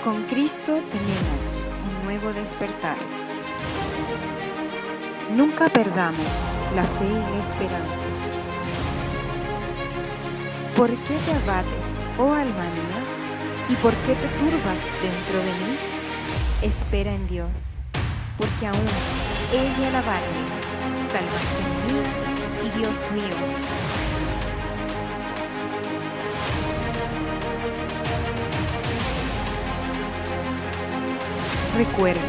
Con Cristo tenemos un nuevo despertar. Nunca perdamos la fe y la esperanza. ¿Por qué te abates, oh alma mía? ¿Y por qué te turbas dentro de mí? Espera en Dios, porque aún Él me alabarme, salvación mía y Dios mío. Recuerda,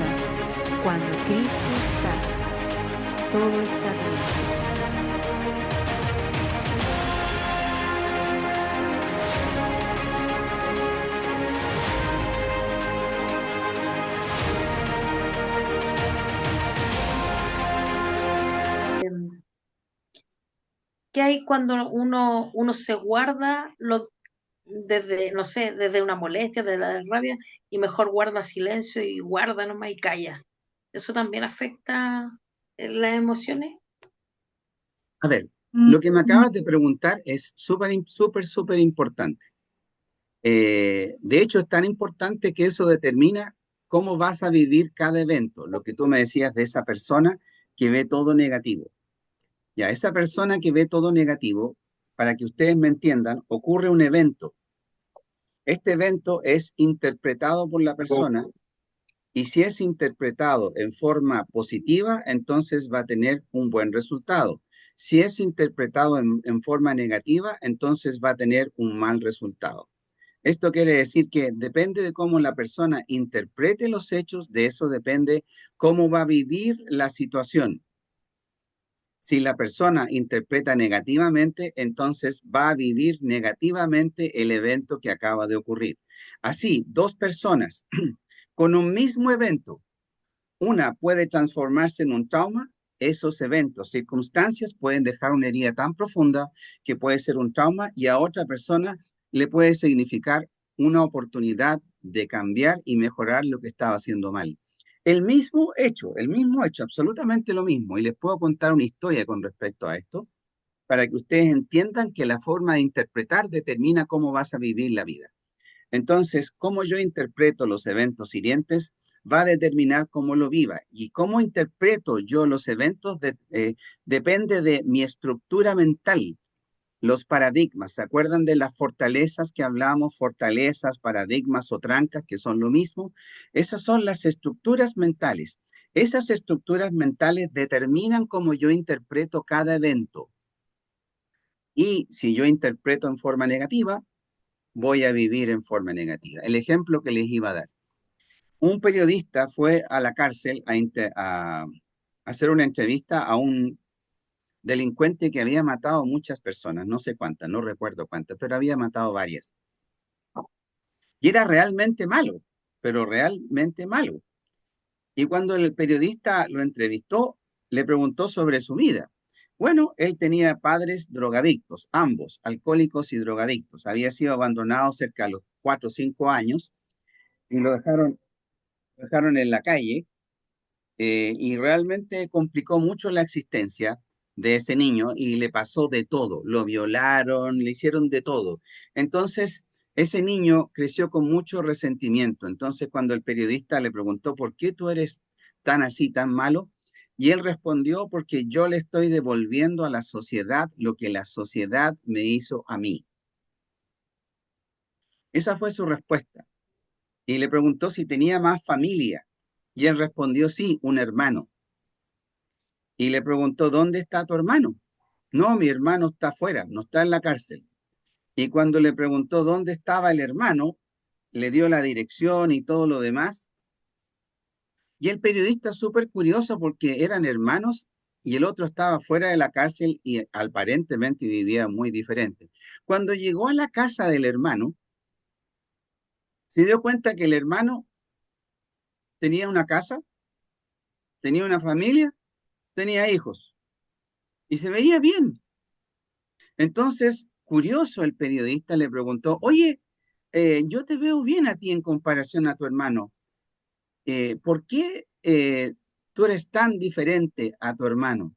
cuando Cristo está, todo está bien. ¿Qué hay cuando uno se guarda desde, no sé, desde una molestia, desde la rabia, y mejor guarda silencio y guarda nomás y calla? ¿Eso también afecta las emociones? A ver, lo que me acabas de preguntar es súper importante. De hecho, es tan importante que eso determina cómo vas a vivir cada evento. Lo que tú me decías de esa persona que ve todo negativo. Ya, esa persona que ve todo negativo, para que ustedes me entiendan, ocurre un evento. Este evento es interpretado por la persona y si es interpretado en forma positiva, entonces va a tener un buen resultado. Si es interpretado en forma negativa, entonces va a tener un mal resultado. Esto quiere decir que depende de cómo la persona interprete los hechos, de eso depende cómo va a vivir la situación. Si la persona interpreta negativamente, entonces va a vivir negativamente el evento que acaba de ocurrir. Así, dos personas con un mismo evento, una puede transformarse en un trauma. Esos eventos, circunstancias pueden dejar una herida tan profunda que puede ser un trauma y a otra persona le puede significar una oportunidad de cambiar y mejorar lo que estaba haciendo mal. El mismo hecho, absolutamente lo mismo. Y les puedo contar una historia con respecto a esto para que ustedes entiendan que la forma de interpretar determina cómo vas a vivir la vida. Entonces, cómo yo interpreto los eventos hirientes va a determinar cómo lo viva. Y cómo interpreto yo los eventos depende de mi estructura mental. Los paradigmas, ¿se acuerdan de las fortalezas que hablamos? Fortalezas, paradigmas o trancas, que son lo mismo. Esas son las estructuras mentales. Esas estructuras mentales determinan cómo yo interpreto cada evento. Y si yo interpreto en forma negativa, voy a vivir en forma negativa. El ejemplo que les iba a dar. Un periodista fue a la cárcel a hacer una entrevista a un delincuente que había matado muchas personas, no sé cuántas, no recuerdo cuántas, pero había matado varias. Y era realmente malo, pero realmente malo. Y cuando el periodista lo entrevistó, le preguntó sobre su vida. Bueno, él tenía padres drogadictos, ambos, alcohólicos y drogadictos. Había sido abandonado cerca de los 4 o 5 años y lo dejaron en la calle y realmente complicó mucho la existencia de ese niño y le pasó de todo. Lo violaron, le hicieron de todo. Entonces, ese niño creció con mucho resentimiento. Entonces, cuando el periodista le preguntó, ¿por qué tú eres tan así, tan malo? Y él respondió, porque yo le estoy devolviendo a la sociedad lo que la sociedad me hizo a mí. Esa fue su respuesta. Y le preguntó si tenía más familia. Y él respondió, sí, un hermano. Y le preguntó, ¿dónde está tu hermano? No, mi hermano está afuera, no está en la cárcel. Y cuando le preguntó dónde estaba el hermano, le dio la dirección y todo lo demás. Y el periodista súper curioso porque eran hermanos y el otro estaba fuera de la cárcel y aparentemente vivía muy diferente. Cuando llegó a la casa del hermano, se dio cuenta que el hermano tenía una casa, tenía una familia, tenía hijos y se veía bien. Entonces, curioso, el periodista le preguntó, oye, yo te veo bien a ti en comparación a tu hermano. ¿Por qué tú eres tan diferente a tu hermano?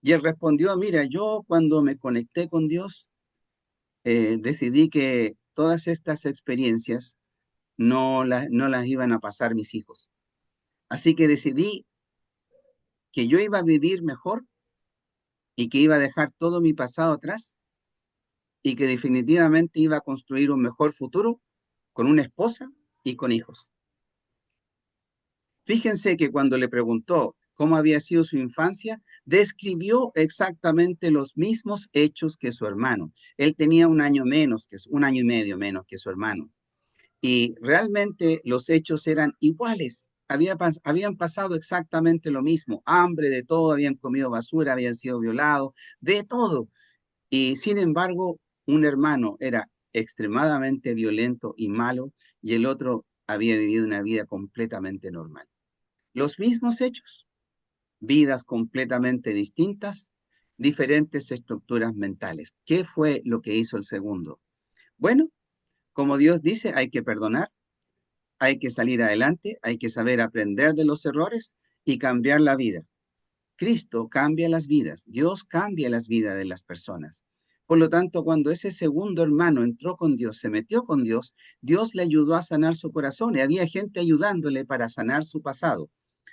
Y él respondió, mira, yo cuando me conecté con Dios, decidí que todas estas experiencias no las iban a pasar mis hijos. Así que decidí que yo iba a vivir mejor y que iba a dejar todo mi pasado atrás y que definitivamente iba a construir un mejor futuro con una esposa y con hijos. Fíjense que cuando le preguntó cómo había sido su infancia, describió exactamente los mismos hechos que su hermano. Él tenía un año y medio menos que su hermano. Y realmente los hechos eran iguales. Habían pasado exactamente lo mismo. Hambre, de todo, habían comido basura, habían sido violados, de todo. Y sin embargo, un hermano era extremadamente violento y malo y el otro había vivido una vida completamente normal. Los mismos hechos, vidas completamente distintas, diferentes estructuras mentales. ¿Qué fue lo que hizo el segundo? Bueno, como Dios dice, hay que perdonar, hay que salir adelante, hay que saber aprender de los errores y cambiar la vida. Cristo cambia las vidas, Dios cambia las vidas de las personas. Por lo tanto, cuando ese segundo hermano entró con Dios, se metió con Dios, Dios le ayudó a sanar su corazón y había gente ayudándole para sanar su pasado,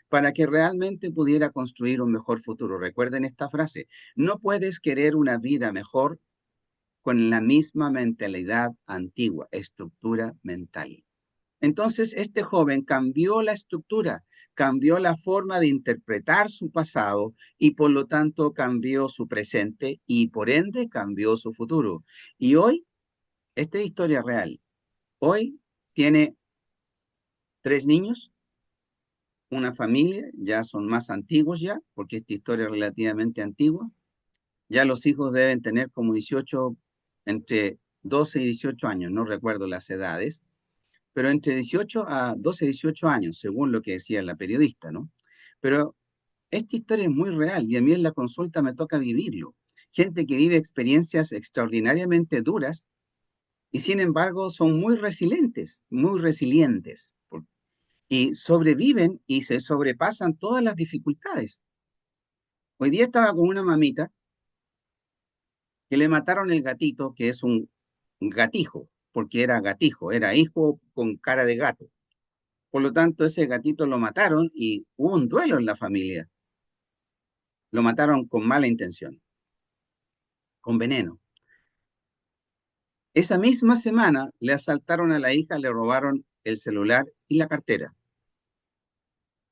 para que realmente pudiera construir un mejor futuro. Recuerden esta frase, no puedes querer una vida mejor con la misma mentalidad antigua, estructura mental. Entonces, este joven cambió la estructura, cambió la forma de interpretar su pasado y por lo tanto cambió su presente y por ende cambió su futuro. Y hoy, esta es historia real. Hoy tiene 3 niños, una familia, ya son más antiguos ya, porque esta historia es relativamente antigua. Ya los hijos deben tener como 18, entre 12 y 18 años, no recuerdo las edades, pero entre 18 a 12, 18 años, según lo que decía la periodista, ¿no? Pero esta historia es muy real y a mí en la consulta me toca vivirlo. Gente que vive experiencias extraordinariamente duras y sin embargo son muy resilientes y sobreviven y se sobrepasan todas las dificultades. Hoy día estaba con una mamita que le mataron el gatito, que es un gatijo, porque era gatijo, era hijo con cara de gato. Por lo tanto, ese gatito lo mataron y hubo un duelo en la familia. Lo mataron con mala intención, con veneno. Esa misma semana le asaltaron a la hija, le robaron el celular y la cartera.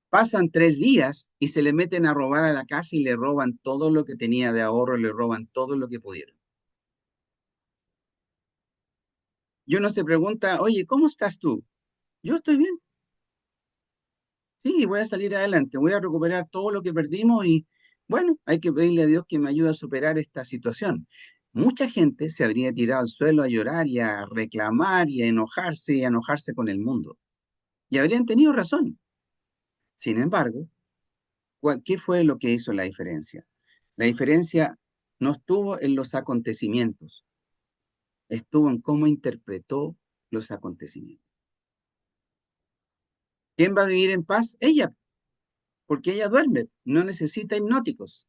Pasan 3 días y se le meten a robar a la casa y le roban todo lo que tenía de ahorro, le roban todo lo que pudieron. Y uno se pregunta, oye, ¿cómo estás tú? Yo estoy bien. Sí, voy a salir adelante, voy a recuperar todo lo que perdimos y bueno, hay que pedirle a Dios que me ayude a superar esta situación. Mucha gente se habría tirado al suelo a llorar y a reclamar y a enojarse con el mundo. Y habrían tenido razón. Sin embargo, ¿qué fue lo que hizo la diferencia? La diferencia no estuvo en los acontecimientos, estuvo en cómo interpretó los acontecimientos. ¿Quién va a vivir en paz? Ella, porque ella duerme, no necesita hipnóticos.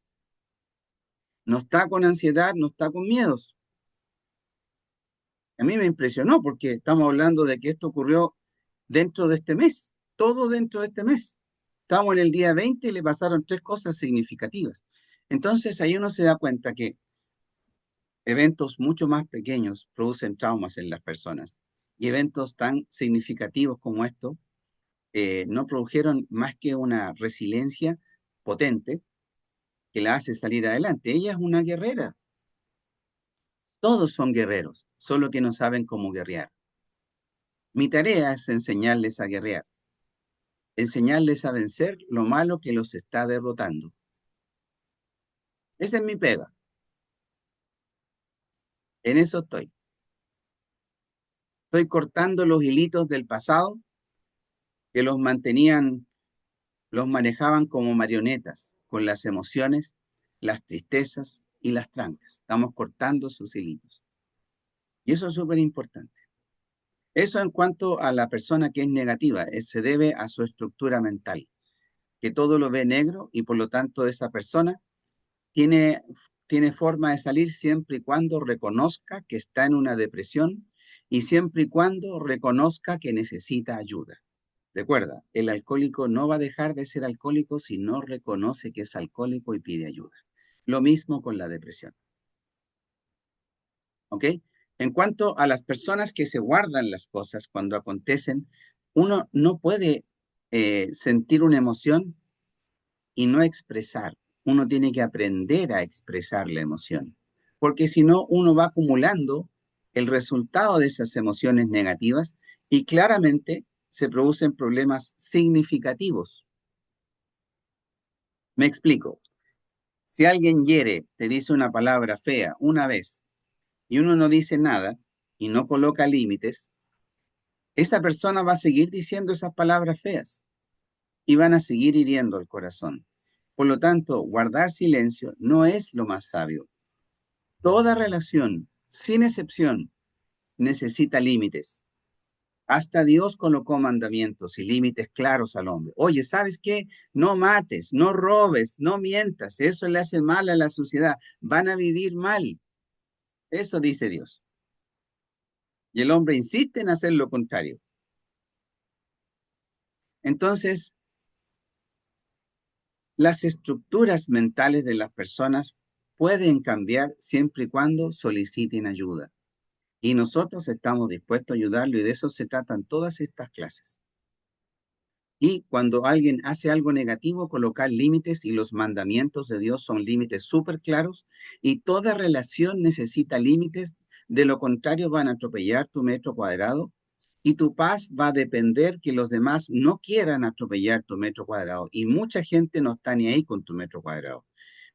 No está con ansiedad, no está con miedos. A mí me impresionó porque estamos hablando de que esto ocurrió dentro de este mes, todo dentro de este mes. Estamos en el día 20 y le pasaron 3 cosas significativas. Entonces ahí uno se da cuenta que eventos mucho más pequeños producen traumas en las personas y eventos tan significativos como esto no produjeron más que una resiliencia potente que la hace salir adelante. Ella es una guerrera. Todos son guerreros, solo que no saben cómo guerrear. Mi tarea es enseñarles a guerrear, enseñarles a vencer lo malo que los está derrotando. Esa es mi pega. En eso estoy. Estoy cortando los hilitos del pasado que los manejaban como marionetas, con las emociones, las tristezas y las trancas. Estamos cortando sus hilitos. Y eso es súper importante. Eso en cuanto a la persona que es negativa, se debe a su estructura mental, que todo lo ve negro y por lo tanto esa persona tiene forma de salir siempre y cuando reconozca que está en una depresión y siempre y cuando reconozca que necesita ayuda. Recuerda, el alcohólico no va a dejar de ser alcohólico si no reconoce que es alcohólico y pide ayuda. Lo mismo con la depresión. ¿Ok? En cuanto a las personas que se guardan las cosas cuando acontecen, uno no puede sentir una emoción y no expresar. Uno tiene que aprender a expresar la emoción, porque si no, uno va acumulando el resultado de esas emociones negativas y claramente se producen problemas significativos. Me explico. Si alguien hiere, te dice una palabra fea una vez y uno no dice nada y no coloca límites, esa persona va a seguir diciendo esas palabras feas y van a seguir hiriendo el corazón. Por lo tanto, guardar silencio no es lo más sabio. Toda relación, sin excepción, necesita límites. Hasta Dios colocó mandamientos y límites claros al hombre. Oye, ¿sabes qué? No mates, no robes, no mientas. Eso le hace mal a la sociedad. Van a vivir mal. Eso dice Dios. Y el hombre insiste en hacer lo contrario. Entonces, las estructuras mentales de las personas pueden cambiar siempre y cuando soliciten ayuda. Y nosotros estamos dispuestos a ayudarlo y de eso se tratan todas estas clases. Y cuando alguien hace algo negativo, colocar límites y los mandamientos de Dios son límites súper claros y toda relación necesita límites, de lo contrario van a atropellar tu metro cuadrado y tu paz va a depender que los demás no quieran atropellar tu metro cuadrado y mucha gente no está ni ahí con tu metro cuadrado.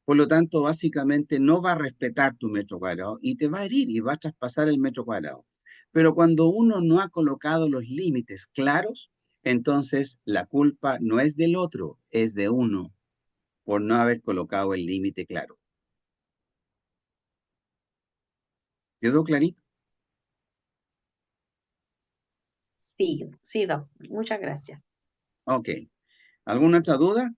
Por lo tanto, básicamente no va a respetar tu metro cuadrado y te va a herir y va a traspasar el metro cuadrado. Pero cuando uno no ha colocado los límites claros, entonces la culpa no es del otro, es de uno por no haber colocado el límite claro. ¿Quedó clarito? Sí, sí, Doc. Muchas gracias. Ok. ¿Alguna otra duda?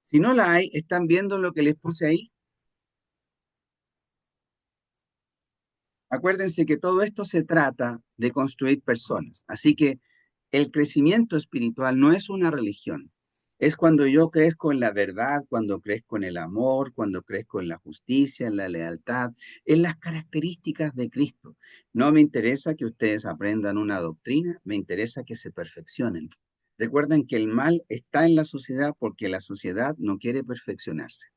Si no la hay, ¿están viendo lo que les puse ahí? Acuérdense que todo esto se trata de construir personas. Así que el crecimiento espiritual no es una religión. Es cuando yo crezco en la verdad, cuando crezco en el amor, cuando crezco en la justicia, en la lealtad, en las características de Cristo. No me interesa que ustedes aprendan una doctrina, me interesa que se perfeccionen. Recuerden que el mal está en la sociedad porque la sociedad no quiere perfeccionarse.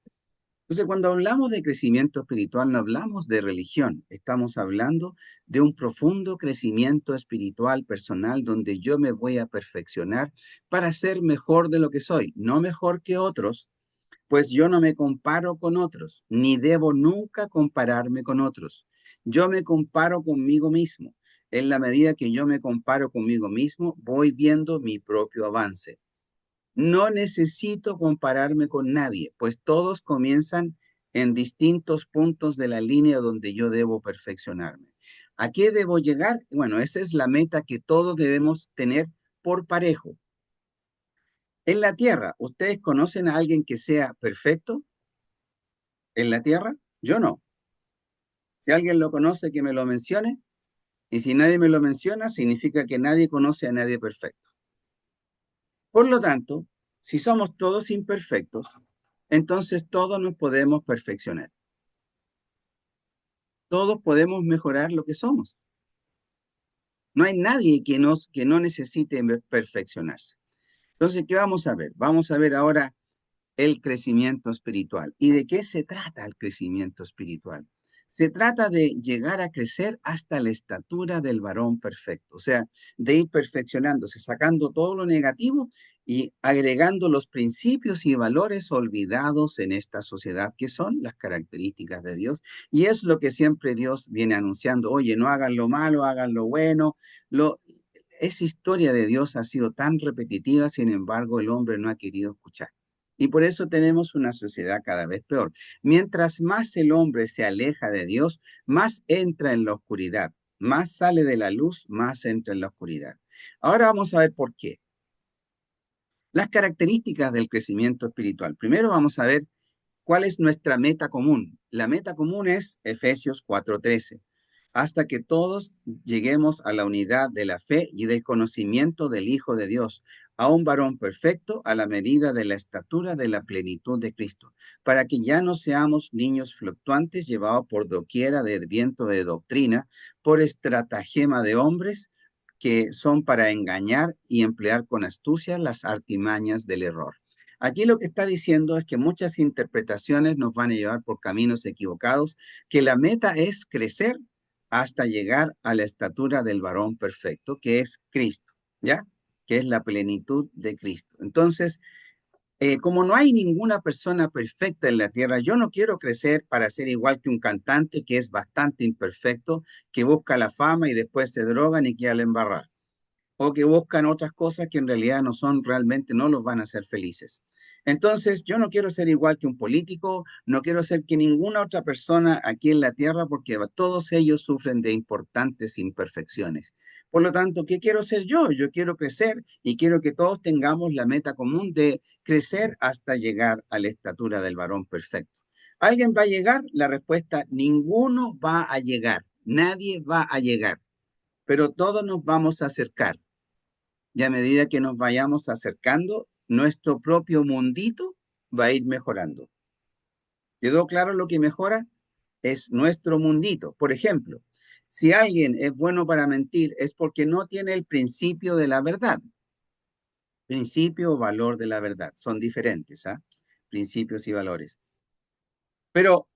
Entonces, cuando hablamos de crecimiento espiritual, no hablamos de religión, estamos hablando de un profundo crecimiento espiritual personal donde yo me voy a perfeccionar para ser mejor de lo que soy, no mejor que otros, pues yo no me comparo con otros, ni debo nunca compararme con otros. Yo me comparo conmigo mismo. En la medida que yo me comparo conmigo mismo, voy viendo mi propio avance. No necesito compararme con nadie, pues todos comienzan en distintos puntos de la línea donde yo debo perfeccionarme. ¿A qué debo llegar? Bueno, esa es la meta que todos debemos tener por parejo. En la tierra, ¿ustedes conocen a alguien que sea perfecto en la tierra? Yo no. Si alguien lo conoce, que me lo mencione. Y si nadie me lo menciona, significa que nadie conoce a nadie perfecto. Por lo tanto, si somos todos imperfectos, entonces todos nos podemos perfeccionar. Todos podemos mejorar lo que somos. No hay nadie que no necesite perfeccionarse. Entonces, ¿qué vamos a ver? Vamos a ver ahora el crecimiento espiritual. ¿Y de qué se trata el crecimiento espiritual? Se trata de llegar a crecer hasta la estatura del varón perfecto, o sea, de ir perfeccionándose, sacando todo lo negativo y agregando los principios y valores olvidados en esta sociedad, que son las características de Dios. Y es lo que siempre Dios viene anunciando, oye, no hagan lo malo, hagan lo bueno. Esa historia de Dios ha sido tan repetitiva, sin embargo, el hombre no ha querido escuchar. Y por eso tenemos una sociedad cada vez peor. Mientras más el hombre se aleja de Dios, más entra en la oscuridad. Más sale de la luz, más entra en la oscuridad. Ahora vamos a ver por qué. Las características del crecimiento espiritual. Primero vamos a ver cuál es nuestra meta común. La meta común es Efesios 4:13, hasta que todos lleguemos a la unidad de la fe y del conocimiento del Hijo de Dios, a un varón perfecto a la medida de la estatura de la plenitud de Cristo, para que ya no seamos niños fluctuantes llevados por doquiera de viento de doctrina, por estratagema de hombres que son para engañar y emplear con astucia las artimañas del error. Aquí lo que está diciendo es que muchas interpretaciones nos van a llevar por caminos equivocados, que la meta es crecer hasta llegar a la estatura del varón perfecto, que es Cristo, ¿ya? Que es la plenitud de Cristo. Entonces, como no hay ninguna persona perfecta en la tierra, yo no quiero crecer para ser igual que un cantante que es bastante imperfecto, que busca la fama y después se drogan y queda la embarrada, o que buscan otras cosas que en realidad no son realmente, no los van a hacer felices. Entonces, yo no quiero ser igual que un político, no quiero ser que ninguna otra persona aquí en la tierra, porque todos ellos sufren de importantes imperfecciones. Por lo tanto, ¿qué quiero ser yo? Yo quiero crecer y quiero que todos tengamos la meta común de crecer hasta llegar a la estatura del varón perfecto. ¿Alguien va a llegar? La respuesta, ninguno va a llegar, nadie va a llegar, pero todos nos vamos a acercar. Y a medida que nos vayamos acercando, nuestro propio mundito va a ir mejorando. ¿Quedó claro lo que mejora? Es nuestro mundito. Por ejemplo, si alguien es bueno para mentir, es porque no tiene el principio de la verdad. Principio o valor de la verdad. Son diferentes, ¿ah? Principios y valores. Pero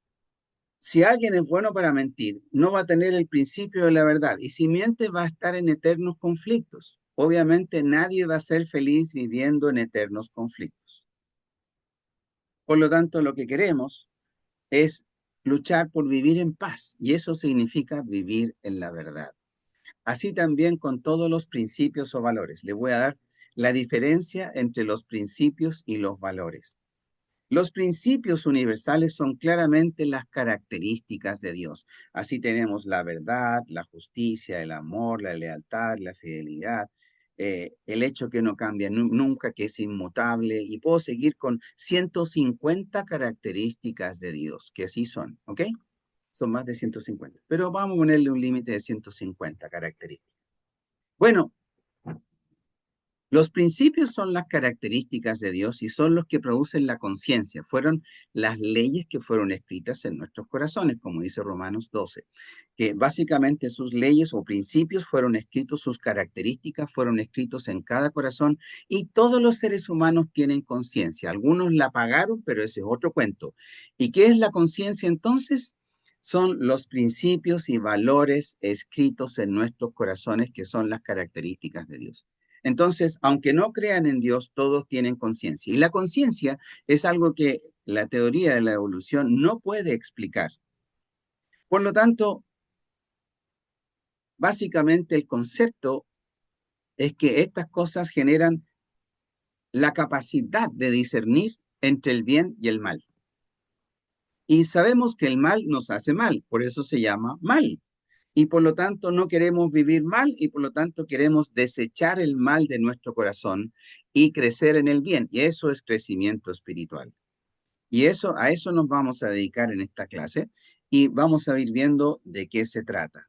si alguien es bueno para mentir, no va a tener el principio de la verdad. Y si miente, va a estar en eternos conflictos. Obviamente nadie va a ser feliz viviendo en eternos conflictos. Por lo tanto, lo que queremos es luchar por vivir en paz, y eso significa vivir en la verdad. Así también con todos los principios o valores. Le voy a dar la diferencia entre los principios y los valores. Los principios universales son claramente las características de Dios. Así tenemos la verdad, la justicia, el amor, la lealtad, la fidelidad, el hecho que no cambia nunca, que es inmutable, y puedo seguir con 150 características de Dios, que así son, ¿ok? Son más de 150, pero vamos a ponerle un límite de 150 características. Bueno, los principios son las características de Dios y son los que producen la conciencia. Fueron las leyes que fueron escritas en nuestros corazones, como dice Romanos 12, que básicamente sus leyes o principios fueron escritos, sus características fueron escritos en cada corazón, y todos los seres humanos tienen conciencia. Algunos la pagaron, pero ese es otro cuento. ¿Y qué es la conciencia entonces? Son los principios y valores escritos en nuestros corazones, que son las características de Dios. Entonces, aunque no crean en Dios, todos tienen conciencia. Y la conciencia es algo que la teoría de la evolución no puede explicar. Por lo tanto, básicamente el concepto es que estas cosas generan la capacidad de discernir entre el bien y el mal. Y sabemos que el mal nos hace mal, por eso se llama mal. Y por lo tanto no queremos vivir mal, y por lo tanto queremos desechar el mal de nuestro corazón y crecer en el bien. Y eso es crecimiento espiritual. Y a eso nos vamos a dedicar en esta clase, y vamos a ir viendo de qué se trata.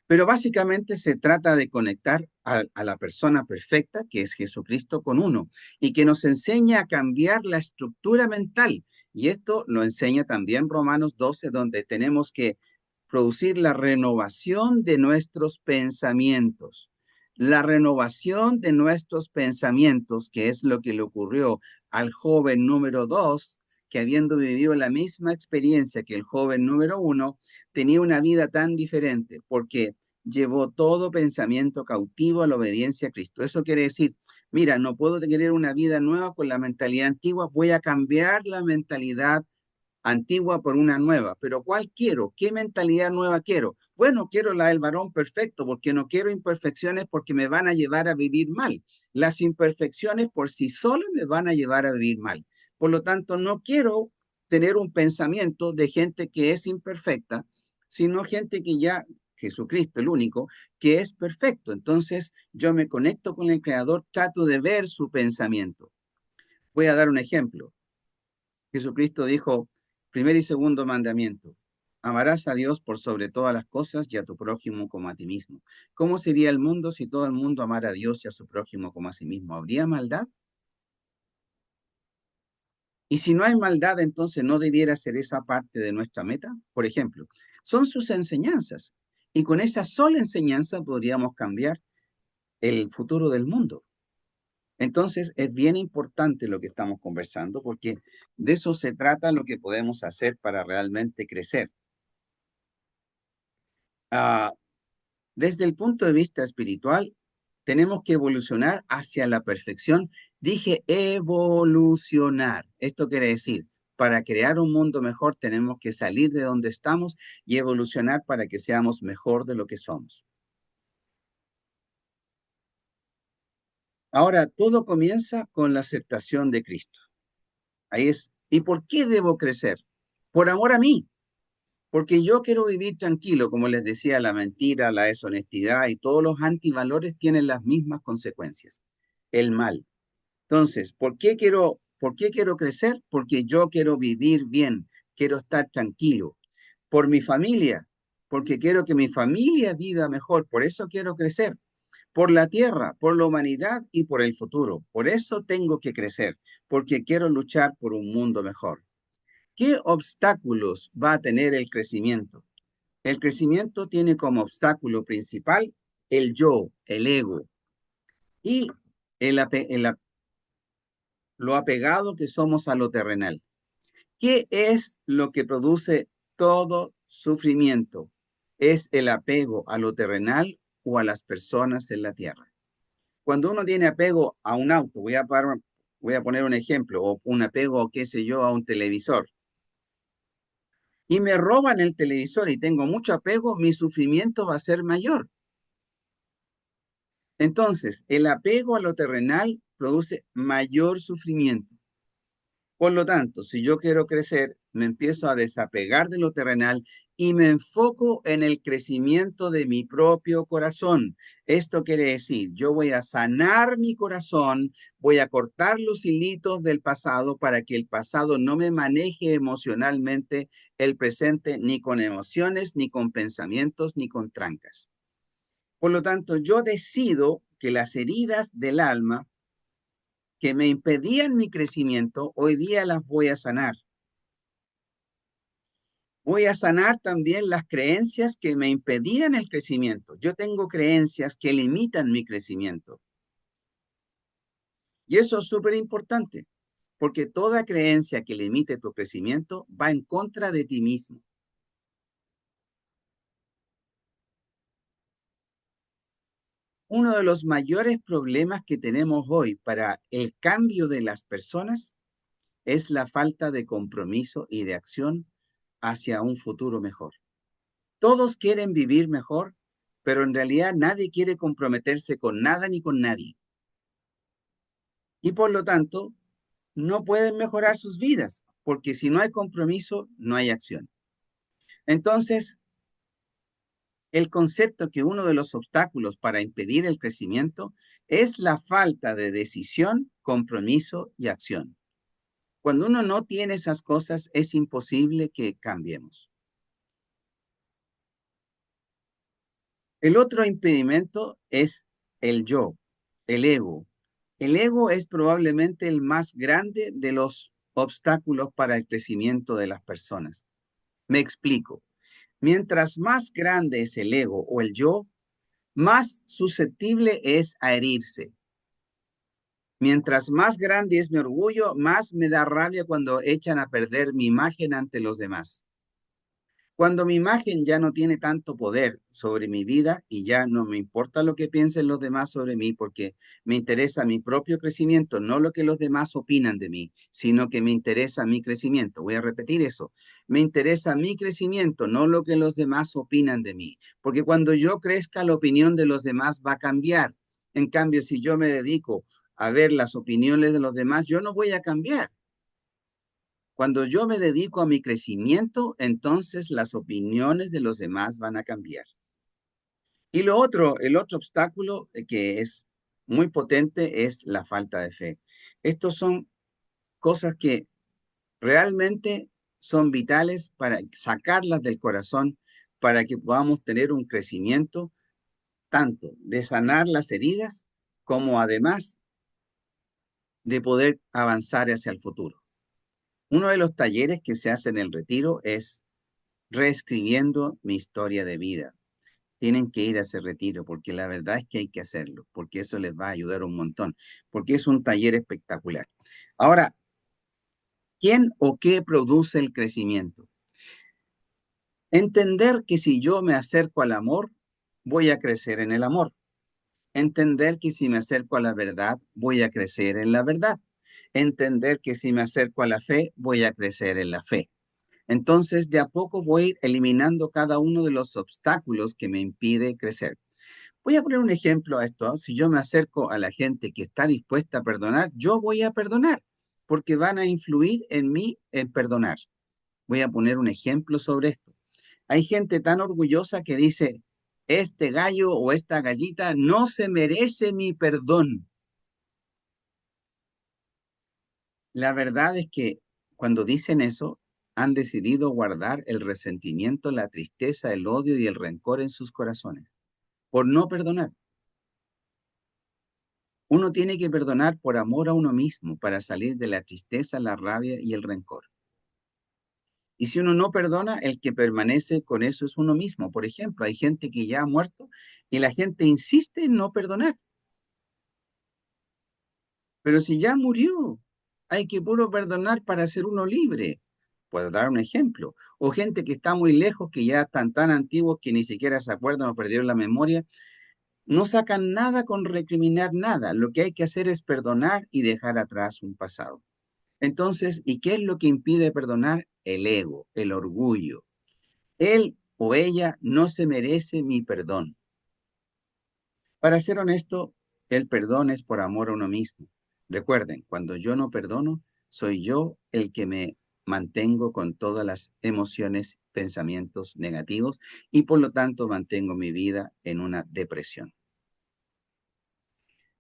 Pero básicamente se trata de conectar a la persona perfecta, que es Jesucristo, con uno, y que nos enseña a cambiar la estructura mental. Y esto lo enseña también Romanos 12, donde tenemos que producir la renovación de nuestros pensamientos. La renovación de nuestros pensamientos, que es lo que le ocurrió al joven número 2, que habiendo vivido la misma experiencia que el joven número 1, tenía una vida tan diferente, porque llevó todo pensamiento cautivo a la obediencia a Cristo. Eso quiere decir, mira, no puedo tener una vida nueva con la mentalidad antigua, voy a cambiar la mentalidad antigua por una nueva. Pero ¿cuál quiero? ¿Qué mentalidad nueva quiero? Bueno, quiero la del varón perfecto, porque no quiero imperfecciones, porque me van a llevar a vivir mal. Las imperfecciones por sí solas me van a llevar a vivir mal. Por lo tanto, no quiero tener un pensamiento de gente que es imperfecta, sino gente que ya Jesucristo, el único, que es perfecto. Entonces yo me conecto con el Creador, trato de ver su pensamiento. Voy a dar un ejemplo. Jesucristo dijo, primer y segundo mandamiento, amarás a Dios por sobre todas las cosas y a tu prójimo como a ti mismo. ¿Cómo sería el mundo si todo el mundo amara a Dios y a su prójimo como a sí mismo? ¿Habría maldad? Y si no hay maldad, entonces no debiera ser esa parte de nuestra meta. Por ejemplo, son sus enseñanzas. Y con esa sola enseñanza podríamos cambiar el futuro del mundo. Entonces, es bien importante lo que estamos conversando porque de eso se trata lo que podemos hacer para realmente crecer. Ah, desde el punto de vista espiritual, tenemos que evolucionar hacia la perfección. Dije evolucionar. Esto quiere decir, para crear un mundo mejor tenemos que salir de donde estamos y evolucionar para que seamos mejor de lo que somos. Ahora, todo comienza con la aceptación de Cristo. Ahí es. ¿Y por qué debo crecer? Por amor a mí. Porque yo quiero vivir tranquilo, como les decía, la mentira, la deshonestidad y todos los antivalores tienen las mismas consecuencias, el mal. Entonces, por qué quiero crecer? Porque yo quiero vivir bien, quiero estar tranquilo. Por mi familia, porque quiero que mi familia viva mejor, por eso quiero crecer. Por la tierra, por la humanidad y por el futuro. Por eso tengo que crecer, porque quiero luchar por un mundo mejor. ¿Qué obstáculos va a tener el crecimiento? El crecimiento tiene como obstáculo principal el yo, el ego y lo apegado que somos a lo terrenal. ¿Qué es lo que produce todo sufrimiento? Es el apego a lo terrenal o a las personas en la tierra. Cuando uno tiene apego a un auto, voy a poner un ejemplo, o un apego, qué sé yo, a un televisor, y me roban el televisor y tengo mucho apego, mi sufrimiento va a ser mayor. Entonces, el apego a lo terrenal produce mayor sufrimiento. Por lo tanto, si yo quiero crecer, me empiezo a desapegar de lo terrenal y me enfoco en el crecimiento de mi propio corazón. Esto quiere decir, yo voy a sanar mi corazón, voy a cortar los hilitos del pasado para que el pasado no me maneje emocionalmente el presente, ni con emociones, ni con pensamientos, ni con trancas. Por lo tanto, yo decido que las heridas del alma que me impedían mi crecimiento, hoy día las voy a sanar. Voy a sanar también las creencias que me impedían el crecimiento. Yo tengo creencias que limitan mi crecimiento. Y eso es súper importante, porque toda creencia que limite tu crecimiento va en contra de ti mismo. Uno de los mayores problemas que tenemos hoy para el cambio de las personas es la falta de compromiso y de acción hacia un futuro mejor. Todos quieren vivir mejor, pero en realidad nadie quiere comprometerse con nada ni con nadie. Y por lo tanto, no pueden mejorar sus vidas, porque si no hay compromiso, no hay acción. Entonces, el concepto que uno de los obstáculos para impedir el crecimiento es la falta de decisión, compromiso y acción. Cuando uno no tiene esas cosas, es imposible que cambiemos. El otro impedimento es el yo, el ego. El ego es probablemente el más grande de los obstáculos para el crecimiento de las personas. Me explico. Mientras más grande es el ego o el yo, más susceptible es a herirse. Mientras más grande es mi orgullo, más me da rabia cuando echan a perder mi imagen ante los demás. Cuando mi imagen ya no tiene tanto poder sobre mi vida y ya no me importa lo que piensen los demás sobre mí porque me interesa mi propio crecimiento, no lo que los demás opinan de mí, sino que me interesa mi crecimiento. Voy a repetir eso. Me interesa mi crecimiento, no lo que los demás opinan de mí. Porque cuando yo crezca, la opinión de los demás va a cambiar. En cambio, si yo me dedico a ver las opiniones de los demás, yo no voy a cambiar. Cuando yo me dedico a mi crecimiento, entonces las opiniones de los demás van a cambiar. Y lo otro, el otro obstáculo que es muy potente es la falta de fe. Estos son cosas que realmente son vitales para sacarlas del corazón, para que podamos tener un crecimiento tanto de sanar las heridas como además de poder avanzar hacia el futuro. Uno de los talleres que se hace en el retiro es reescribiendo mi historia de vida. Tienen que ir a ese retiro porque la verdad es que hay que hacerlo, porque eso les va a ayudar un montón, porque es un taller espectacular. Ahora, ¿quién o qué produce el crecimiento? Entender que si yo me acerco al amor, voy a crecer en el amor. Entender que si me acerco a la verdad, voy a crecer en la verdad. Entender que si me acerco a la fe, voy a crecer en la fe. Entonces, de a poco voy a ir eliminando cada uno de los obstáculos que me impide crecer. Voy a poner un ejemplo a esto. Si yo me acerco a la gente que está dispuesta a perdonar, yo voy a perdonar, porque van a influir en mí en perdonar. Voy a poner un ejemplo sobre esto. Hay gente tan orgullosa que dice, este gallo o esta gallita no se merece mi perdón. La verdad es que cuando dicen eso, han decidido guardar el resentimiento, la tristeza, el odio y el rencor en sus corazones, por no perdonar. Uno tiene que perdonar por amor a uno mismo para salir de la tristeza, la rabia y el rencor. Y si uno no perdona, el que permanece con eso es uno mismo. Por ejemplo, hay gente que ya ha muerto y la gente insiste en no perdonar. Pero si ya murió, hay que puro perdonar para ser uno libre. Puedo dar un ejemplo. O gente que está muy lejos, que ya están tan antiguos que ni siquiera se acuerdan o perdieron la memoria. No sacan nada con recriminar nada. Lo que hay que hacer es perdonar y dejar atrás un pasado. Entonces, ¿y qué es lo que impide perdonar? El ego, el orgullo. Él o ella no se merece mi perdón. Para ser honesto, el perdón es por amor a uno mismo. Recuerden, cuando yo no perdono, soy yo el que me mantengo con todas las emociones, pensamientos negativos y por lo tanto mantengo mi vida en una depresión.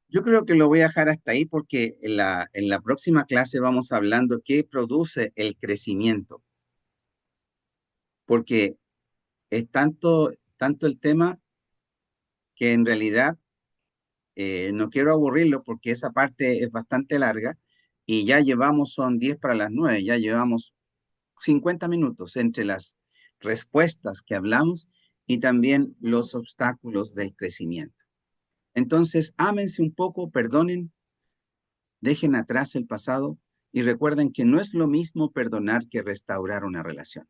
Yo creo que lo voy a dejar hasta ahí porque en la próxima clase vamos hablando qué produce el crecimiento, porque es tanto el tema que en realidad no quiero aburrirlo porque esa parte es bastante larga y ya llevamos, son 10 para las 9, ya llevamos 50 minutos entre las respuestas que hablamos y también los obstáculos del crecimiento. Entonces, ámense un poco, perdonen, dejen atrás el pasado y recuerden que no es lo mismo perdonar que restaurar una relación.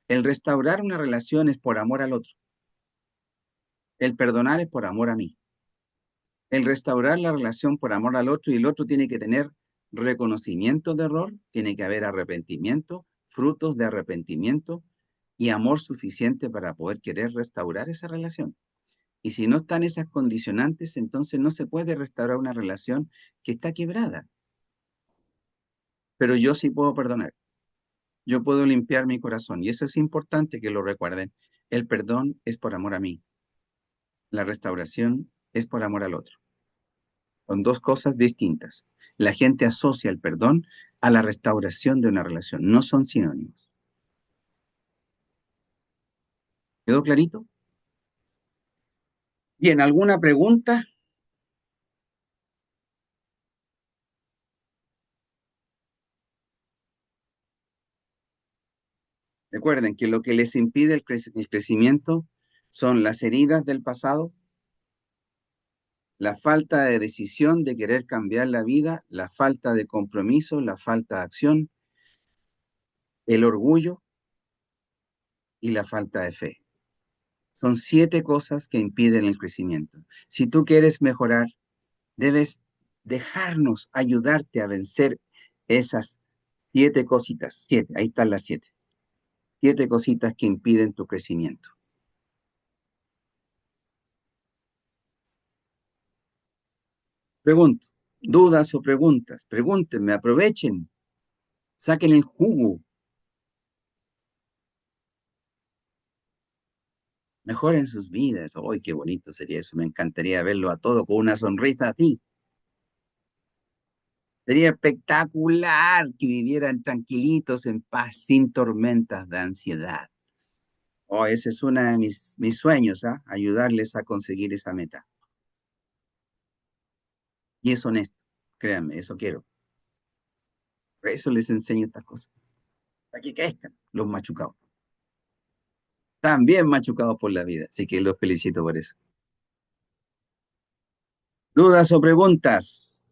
El restaurar una relación es por amor al otro. El perdonar es por amor a mí. El restaurar la relación por amor al otro y el otro tiene que tener reconocimiento de error, tiene que haber arrepentimiento, frutos de arrepentimiento y amor suficiente para poder querer restaurar esa relación. Y si no están esas condicionantes, entonces no se puede restaurar una relación que está quebrada. Pero yo sí puedo perdonar. Yo puedo limpiar mi corazón y eso es importante que lo recuerden. El perdón es por amor a mí. La restauración es por amor al otro. Son dos cosas distintas. La gente asocia el perdón a la restauración de una relación. No son sinónimos. ¿Quedó clarito? Bien, ¿alguna pregunta? Recuerden que lo que les impide el crecimiento son las heridas del pasado, la falta de decisión de querer cambiar la vida, la falta de compromiso, la falta de acción, el orgullo y la falta de fe. Son 7 cosas que impiden el crecimiento. Si tú quieres mejorar, debes dejarnos ayudarte a vencer esas 7 cositas. 7, ahí están las 7. 7 cositas que impiden tu crecimiento. Pregunto, dudas o preguntas, pregúntenme, aprovechen, saquen el jugo. Mejoren sus vidas. ¡Ay, qué bonito sería eso! Me encantaría verlo a todo con una sonrisa a ti. Sería espectacular que vivieran tranquilitos, en paz, sin tormentas de ansiedad. Oh, ese es uno de mis sueños, ¿ah? Ayudarles a conseguir esa meta. Y es honesto, créanme, eso quiero. Por eso les enseño estas cosas, para que crezcan los machucados. También machucados por la vida, así que los felicito por eso. ¿Dudas o preguntas?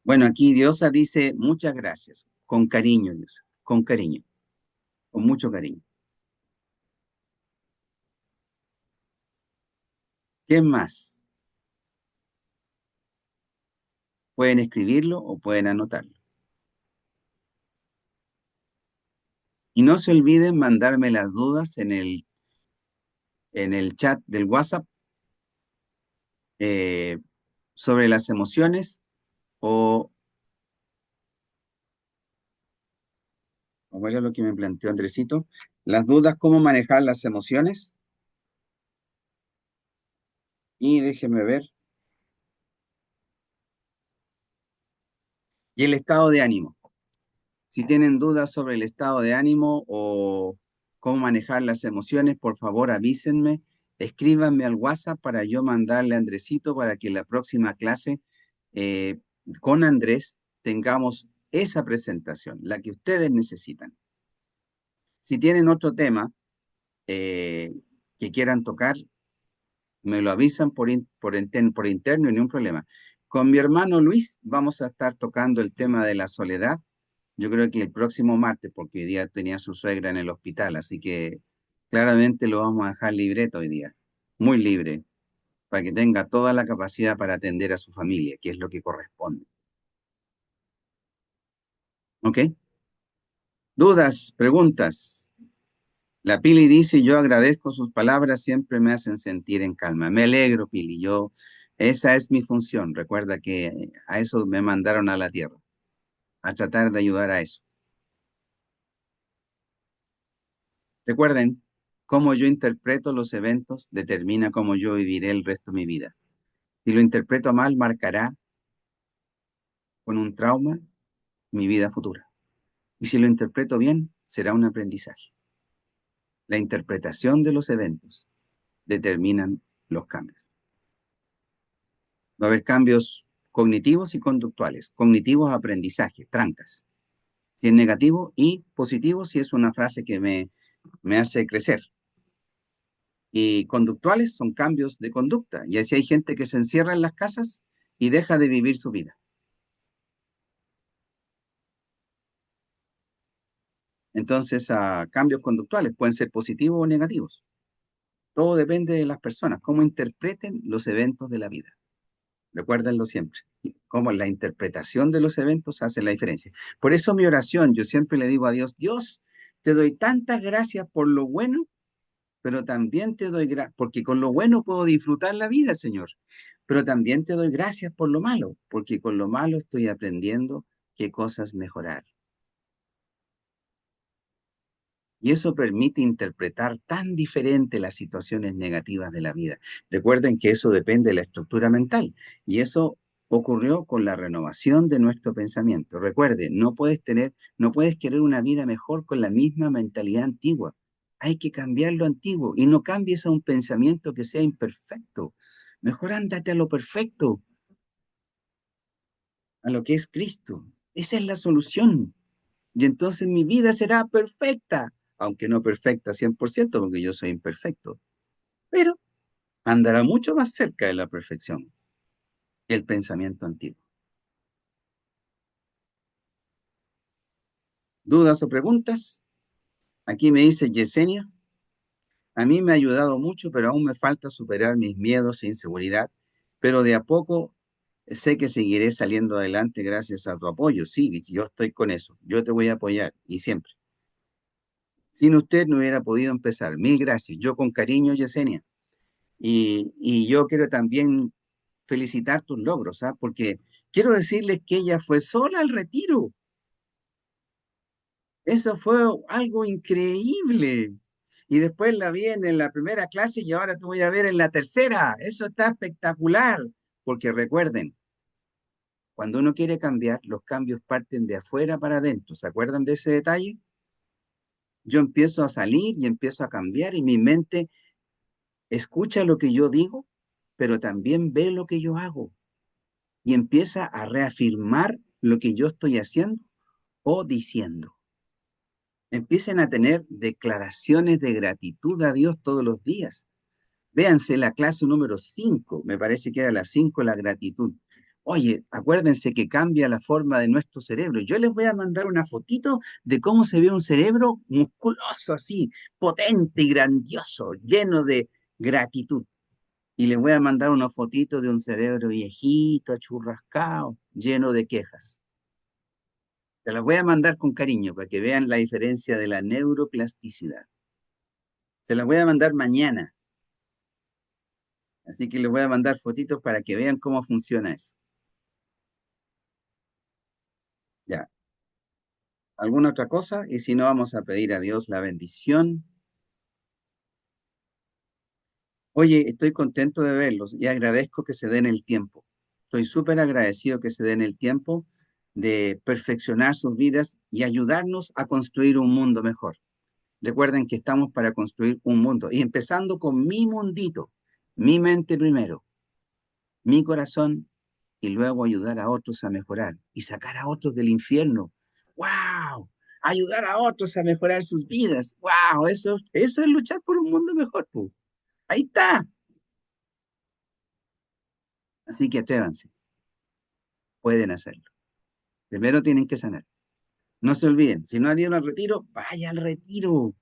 Bueno, aquí Diosa dice muchas gracias, con cariño, Diosa, con cariño, con mucho cariño. ¿Qué más? Pueden escribirlo o pueden anotarlo. Y no se olviden mandarme las dudas en el chat del WhatsApp eh, sobre las emociones o, como era lo que me planteó Andresito, las dudas, cómo manejar las emociones. Y déjenme ver. Y el estado de ánimo. Si tienen dudas sobre el estado de ánimo o cómo manejar las emociones, por favor avísenme, escríbanme al WhatsApp para yo mandarle a Andresito para que la próxima clase eh, con Andrés tengamos esa presentación, la que ustedes necesitan. Si tienen otro tema eh, que quieran tocar, me lo avisan por interno y ni un problema. Con mi hermano Luis vamos a estar tocando el tema de la soledad. Yo creo que el próximo martes, porque hoy día tenía su suegra en el hospital, así que claramente lo vamos a dejar libreto hoy día, muy libre, para que tenga toda la capacidad para atender a su familia, que es lo que corresponde. ¿Ok? ¿Dudas? ¿Preguntas? La Pili dice, yo agradezco sus palabras, siempre me hacen sentir en calma. Me alegro, Pili, esa es mi función. Recuerda que a eso me mandaron a la tierra, a tratar de ayudar a eso. Recuerden, cómo yo interpreto los eventos determina cómo yo viviré el resto de mi vida. Si lo interpreto mal, marcará con un trauma mi vida futura. Y si lo interpreto bien, será un aprendizaje. La interpretación de los eventos determinan los cambios. Va a haber cambios cognitivos y conductuales. Cognitivos, aprendizaje, trancas. Si es negativo, y positivo si es una frase que me hace crecer. Y conductuales son cambios de conducta. Y así hay gente que se encierra en las casas y deja de vivir su vida. Entonces, cambios conductuales pueden ser positivos o negativos. Todo depende de las personas, cómo interpreten los eventos de la vida. Recuérdenlo siempre. Cómo la interpretación de los eventos hace la diferencia. Por eso mi oración, yo siempre le digo a Dios, Dios, te doy tantas gracias por lo bueno, pero también te doy gracias, porque con lo bueno puedo disfrutar la vida, Señor. Pero también te doy gracias por lo malo, porque con lo malo estoy aprendiendo qué cosas mejorar. Y eso permite interpretar tan diferente las situaciones negativas de la vida. Recuerden que eso depende de la estructura mental. Y eso ocurrió con la renovación de nuestro pensamiento. Recuerde, no puedes querer una vida mejor con la misma mentalidad antigua. Hay que cambiar lo antiguo y no cambies a un pensamiento que sea imperfecto. Mejor ándate a lo perfecto, a lo que es Cristo. Esa es la solución. Y entonces mi vida será perfecta, aunque no perfecta 100%, porque yo soy imperfecto, pero andará mucho más cerca de la perfección que el pensamiento antiguo. ¿Dudas o preguntas? Aquí me dice Yesenia, a mí me ha ayudado mucho, pero aún me falta superar mis miedos e inseguridad, pero de a poco sé que seguiré saliendo adelante gracias a tu apoyo. Sí, yo estoy con eso, yo te voy a apoyar y siempre. Sin usted no hubiera podido empezar. Mil gracias. Yo con cariño, Yesenia. Y yo quiero también felicitar tus logros, ¿ah? Porque quiero decirles que ella fue sola al retiro. Eso fue algo increíble. Y después la vi en la primera clase y ahora te voy a ver en la tercera. Eso está espectacular. Porque recuerden, cuando uno quiere cambiar, los cambios parten de afuera para adentro. ¿Se acuerdan de ese detalle? Yo empiezo a salir y empiezo a cambiar y mi mente escucha lo que yo digo, pero también ve lo que yo hago y empieza a reafirmar lo que yo estoy haciendo o diciendo. Empiecen a tener declaraciones de gratitud a Dios todos los días. Véanse la clase número 5, me parece que era la 5, la gratitud. Oye, acuérdense que cambia la forma de nuestro cerebro. Yo les voy a mandar una fotito de cómo se ve un cerebro musculoso, así, potente y grandioso, lleno de gratitud. Y les voy a mandar una fotito de un cerebro viejito, achurrascado, lleno de quejas. Te las voy a mandar con cariño para que vean la diferencia de la neuroplasticidad. Se las voy a mandar mañana. Así que les voy a mandar fotitos para que vean cómo funciona eso. Ya. ¿Alguna otra cosa? Y si no, vamos a pedir a Dios la bendición. Oye, estoy contento de verlos y agradezco que se den el tiempo. Estoy súper agradecido que se den el tiempo de perfeccionar sus vidas y ayudarnos a construir un mundo mejor. Recuerden que estamos para construir un mundo y empezando con mi mundito, mi mente primero, mi corazón y luego ayudar a otros a mejorar y sacar a otros del infierno. ¡Wow! Ayudar a otros a mejorar sus vidas. ¡Wow! Eso es luchar por un mundo mejor, pu. Ahí está. Así que atrévanse, pueden hacerlo. Primero tienen que sanar. No se olviden, si no ha ido al retiro, vaya al retiro.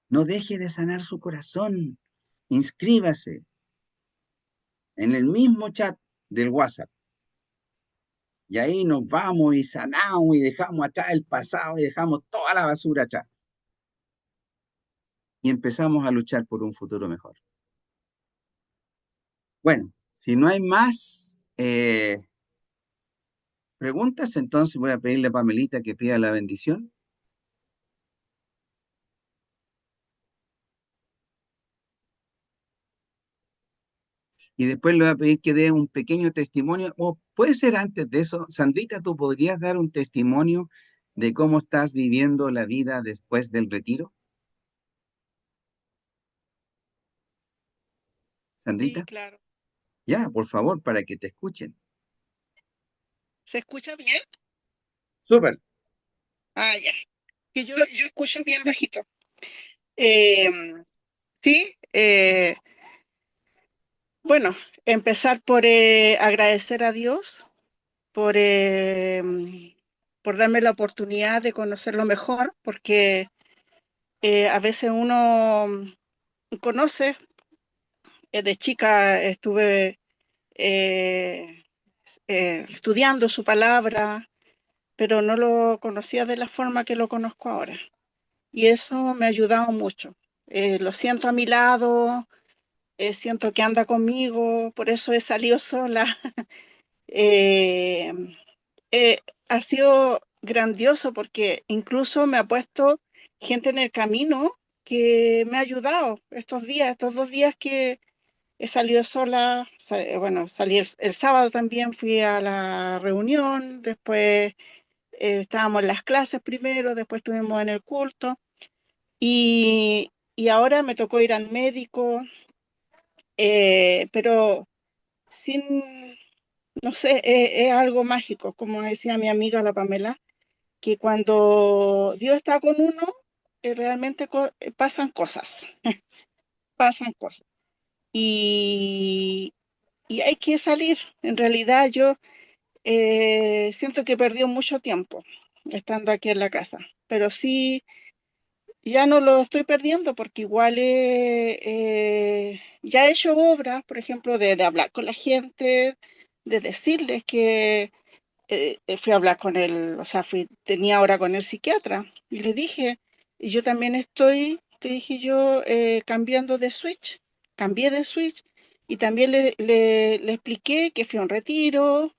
No deje de sanar su corazón. Inscríbase en el mismo chat del WhatsApp. Y ahí nos vamos y sanamos y dejamos atrás el pasado y dejamos toda la basura atrás. Y empezamos a luchar por un futuro mejor. Bueno, si no hay más preguntas, entonces voy a pedirle a Pamelita que pida la bendición. Y después le voy a pedir que dé un pequeño testimonio, o puede ser antes de eso. Sandrita, ¿tú podrías dar un testimonio de cómo estás viviendo la vida después del retiro? Sí, Sandrita, claro. ya, por favor, para que te escuchen. ¿Se escucha bien? Súper. Ah, ya. Que yo escucho bien bajito. Em, sí, bueno, empezar por agradecer a Dios por, por darme la oportunidad de conocerlo mejor, porque a veces uno conoce, de chica estuve eh, estudiando su palabra, pero no lo conocía de la forma que lo conozco ahora. Y eso me ha ayudado mucho. Lo siento a mi lado, siento que anda conmigo, por eso he salido sola. Eh, ha sido grandioso porque incluso me ha puesto gente en el camino que me ha ayudado estos días, estos 2 días que he salido sola. Bueno, salí el sábado también, fui a la reunión, después estábamos en las clases primero, después estuvimos en el culto. Y ahora me tocó ir al médico, pero sin, no sé, es algo mágico, como decía mi amiga la Pamela, que cuando Dios está con uno, realmente pasan cosas, pasan cosas. Y, y hay que salir. En realidad yo siento que he perdido mucho tiempo estando aquí en la casa, pero sí. Ya no lo estoy perdiendo porque igual ya he hecho obras, por ejemplo, de hablar con la gente, de decirles que fui a hablar con él, o sea, tenía ahora con el psiquiatra y le dije, y yo también estoy, le dije yo, cambiando de switch, cambié de switch y también le expliqué que fui a un retiro,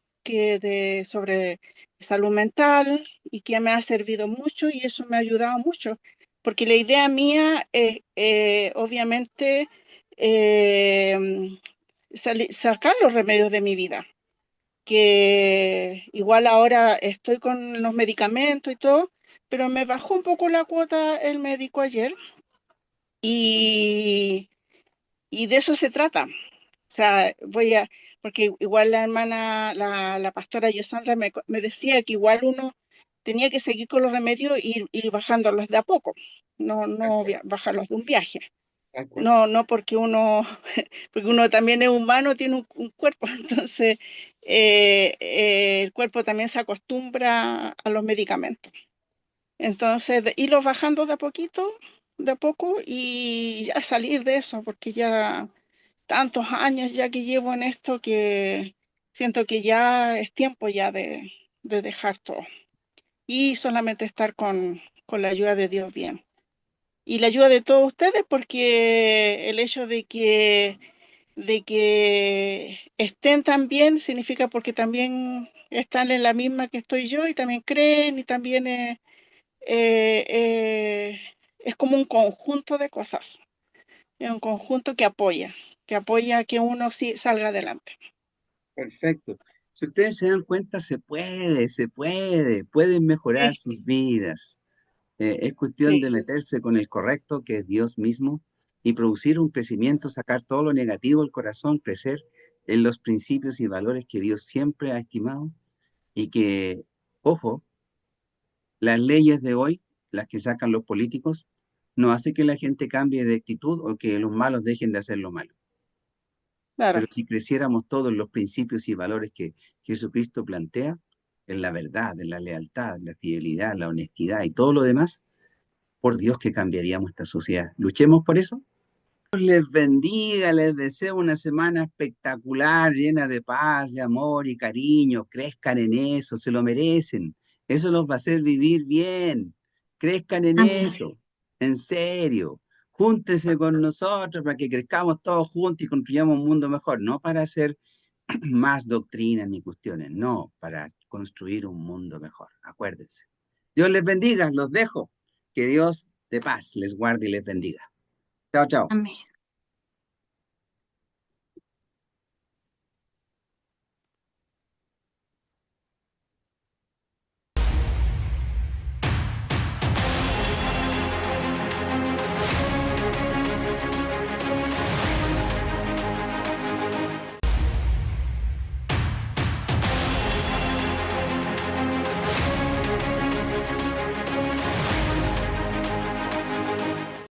sobre salud mental y que me ha servido mucho y eso me ha ayudado mucho. porque la idea mía es, obviamente, eh, sacar los remedios de mi vida, que igual ahora estoy con los medicamentos y todo, pero me bajó un poco la cuota el médico ayer y, y de eso se trata. O sea, porque igual la hermana, la pastora Yosandra me decía que igual uno tenía que seguir con los remedios y ir bajándolos de a poco, Tal no cual, bajarlos de un viaje. tal cual. No porque porque uno también es humano, tiene un cuerpo, entonces el cuerpo también se acostumbra a los medicamentos. Entonces, irlos bajando de a poco y ya salir de eso, porque ya tantos años ya que llevo en esto que siento que ya es tiempo ya de dejar todo y solamente estar con la ayuda de Dios bien. Y la ayuda de todos ustedes, porque el hecho de que estén tan bien significa porque también están en la misma que estoy yo y también creen y también eh, eh, es como un conjunto de cosas, es un conjunto que apoya a que uno sí salga adelante. Perfecto. Si ustedes se dan cuenta, pueden mejorar Sí, sus vidas. Es cuestión sí, de meterse con el correcto, que es Dios mismo, y producir un crecimiento, sacar todo lo negativo del corazón, crecer en los principios y valores que Dios siempre ha estimado y que, ojo, las leyes de hoy, las que sacan los políticos, no hace que la gente cambie de actitud o que los malos dejen de hacer lo malo. claro. Pero si creciéramos todos en los principios y valores que Jesucristo plantea, en la verdad, en la lealtad, la fidelidad, la honestidad y todo lo demás, por Dios que cambiaríamos esta sociedad. Luchemos por eso. Dios les bendiga, les deseo una semana espectacular, llena de paz, de amor y cariño. Crezcan en eso, se lo merecen. Eso los va a hacer vivir bien. Crezcan en Amén. eso, en serio. Júntense con nosotros para que crezcamos todos juntos y construyamos un mundo mejor, no para hacer más doctrinas ni cuestiones, no, para construir un mundo mejor. Acuérdense. Dios les bendiga, los dejo. Que Dios de paz les guarde y les bendiga. Chao, chao. Amén.